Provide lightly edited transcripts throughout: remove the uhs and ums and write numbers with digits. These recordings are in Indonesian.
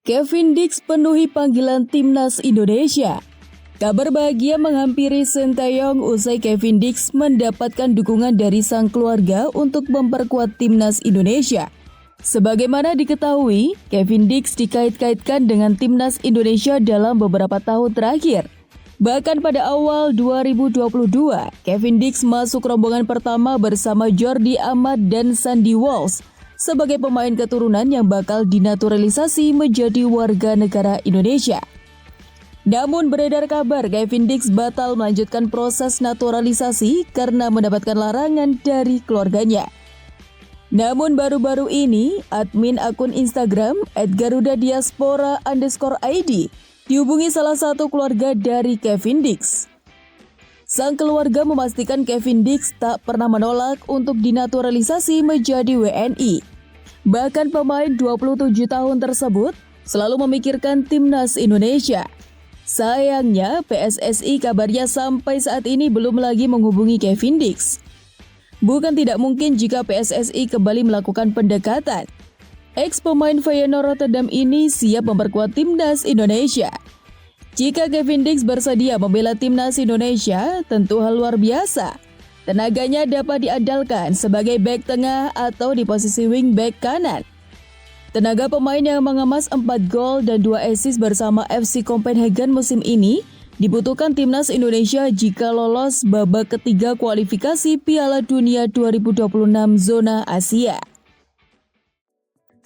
Kevin Dix penuhi panggilan timnas Indonesia. Kabar bahagia menghampiri Sinteyong usai Kevin Dix mendapatkan dukungan dari sang keluarga untuk memperkuat timnas Indonesia. Sebagaimana diketahui, Kevin Dix dikait-kaitkan dengan timnas Indonesia dalam beberapa tahun terakhir. Bahkan pada awal 2022, Kevin Dix masuk rombongan pertama bersama Jordi Amat dan Sandy Walsh sebagai pemain keturunan yang bakal dinaturalisasi menjadi warga negara Indonesia. Namun beredar kabar Kevin Dix batal melanjutkan proses naturalisasi karena mendapatkan larangan dari keluarganya. Namun baru-baru ini, admin akun Instagram @garudadiaspora_id dihubungi salah satu keluarga dari Kevin Dix. Sang keluarga memastikan Kevin Dix tak pernah menolak untuk dinaturalisasi menjadi WNI. Bahkan pemain 27 tahun tersebut selalu memikirkan timnas Indonesia. Sayangnya PSSI kabarnya sampai saat ini belum lagi menghubungi Kevin Dix. Bukan tidak mungkin jika PSSI kembali melakukan pendekatan. Ex-pemain Feyenoord Rotterdam ini siap memperkuat timnas Indonesia. Jika Kevin Dix bersedia membela timnas Indonesia, tentu hal luar biasa. Tenaganya dapat diandalkan sebagai bek tengah atau di posisi wing back kanan. Tenaga pemain yang mengemas 4 gol dan 2 assist bersama FC Copenhagen musim ini dibutuhkan timnas Indonesia jika lolos babak ketiga kualifikasi Piala Dunia 2026 zona Asia.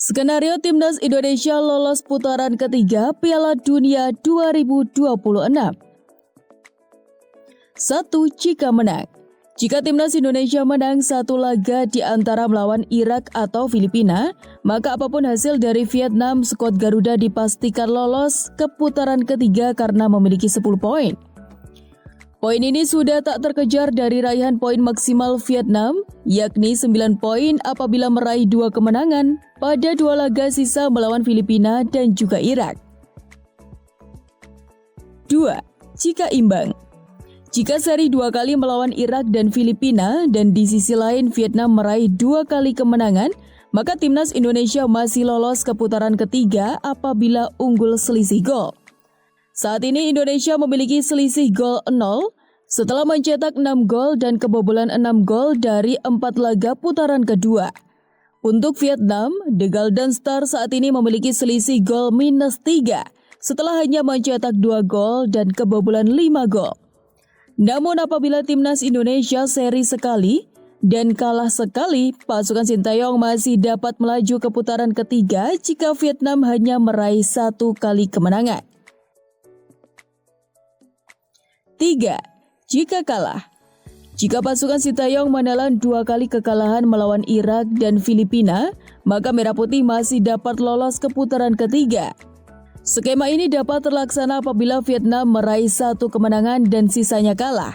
Skenario timnas Indonesia lolos putaran ketiga Piala Dunia 2026. 1. Jika menang. Jika timnas Indonesia menang satu laga di antara melawan Irak atau Filipina, maka apapun hasil dari Vietnam, skuad Garuda dipastikan lolos ke putaran ketiga karena memiliki 10 poin. Poin ini sudah tak terkejar dari raihan poin maksimal Vietnam, yakni 9 poin apabila meraih 2 kemenangan pada 2 laga sisa melawan Filipina dan juga Irak. 2. Jika imbang. Jika seri 2 kali melawan Irak dan Filipina dan di sisi lain Vietnam meraih 2 kali kemenangan, maka timnas Indonesia masih lolos ke putaran ketiga apabila unggul selisih gol. Saat ini Indonesia memiliki selisih gol 0 setelah mencetak 6 gol dan kebobolan 6 gol dari 4 laga putaran kedua. Untuk Vietnam, The Golden Star saat ini memiliki selisih gol -3 setelah hanya mencetak 2 gol dan kebobolan 5 gol. Namun apabila timnas Indonesia seri sekali dan kalah sekali, pasukan Sinteyong masih dapat melaju ke putaran ketiga jika Vietnam hanya meraih 1 kali kemenangan. 3. Jika kalah. Jika pasukan Sinteyong menelan 2 kali kekalahan melawan Irak dan Filipina, maka Merah Putih masih dapat lolos ke putaran ketiga. Skema ini dapat terlaksana apabila Vietnam meraih 1 kemenangan dan sisanya kalah.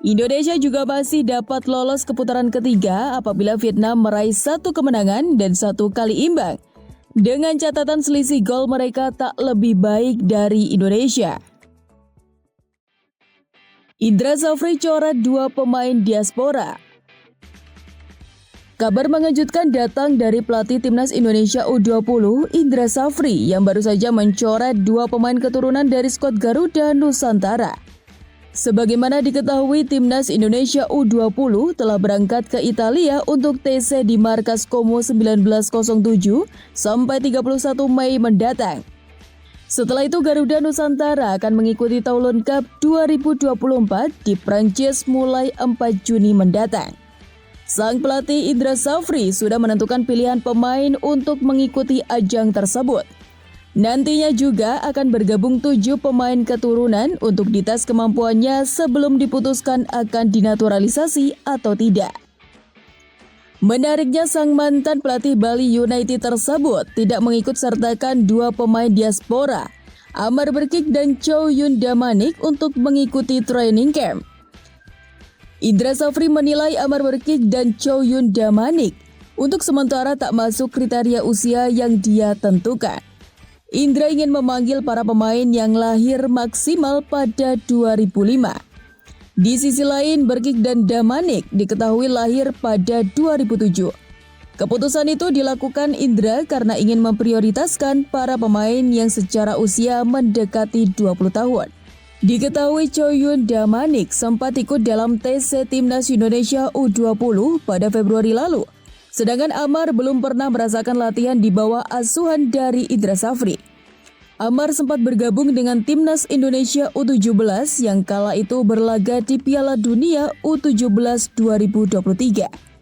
Indonesia juga masih dapat lolos ke putaran ketiga apabila Vietnam meraih 1 kemenangan dan 1 kali imbang. Dengan catatan selisih gol mereka tak lebih baik dari Indonesia. Indra Safri coret 2 pemain diaspora. Kabar mengejutkan datang dari pelatih timnas Indonesia U20 Indra Safri yang baru saja mencoret 2 pemain keturunan dari skuad Garuda Nusantara. Sebagaimana diketahui, timnas Indonesia U20 telah berangkat ke Italia untuk TC di markas Como 1907 sampai 31 Mei mendatang. Setelah itu Garuda Nusantara akan mengikuti Toulon Cup 2024 di Prancis mulai 4 Juni mendatang. Sang pelatih Indra Safri sudah menentukan pilihan pemain untuk mengikuti ajang tersebut. Nantinya juga akan bergabung 7 pemain keturunan untuk dites kemampuannya sebelum diputuskan akan dinaturalisasi atau tidak. Menariknya sang mantan pelatih Bali United tersebut tidak mengikut sertakan 2 pemain diaspora, Amar Berkik dan Chow Yun Damanik untuk mengikuti training camp. Indra Safri menilai Amar Berkik dan Chow Yun Damanik untuk sementara tak masuk kriteria usia yang dia tentukan. Indra ingin memanggil para pemain yang lahir maksimal pada 2005. Di sisi lain, Berkik dan Damanik diketahui lahir pada 2007. Keputusan itu dilakukan Indra karena ingin memprioritaskan para pemain yang secara usia mendekati 20 tahun. Diketahui Choyun Damanik sempat ikut dalam TC Timnas Indonesia U20 pada Februari lalu. Sedangkan Amar belum pernah merasakan latihan di bawah asuhan dari Indra Safri. Amar sempat bergabung dengan Timnas Indonesia U17 yang kala itu berlaga di Piala Dunia U17 2023.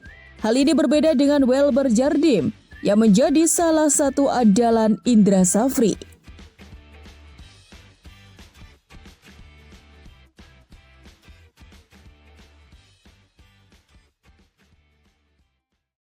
Hal ini berbeda dengan Welber Jardim yang menjadi salah satu andalan Indra Safri.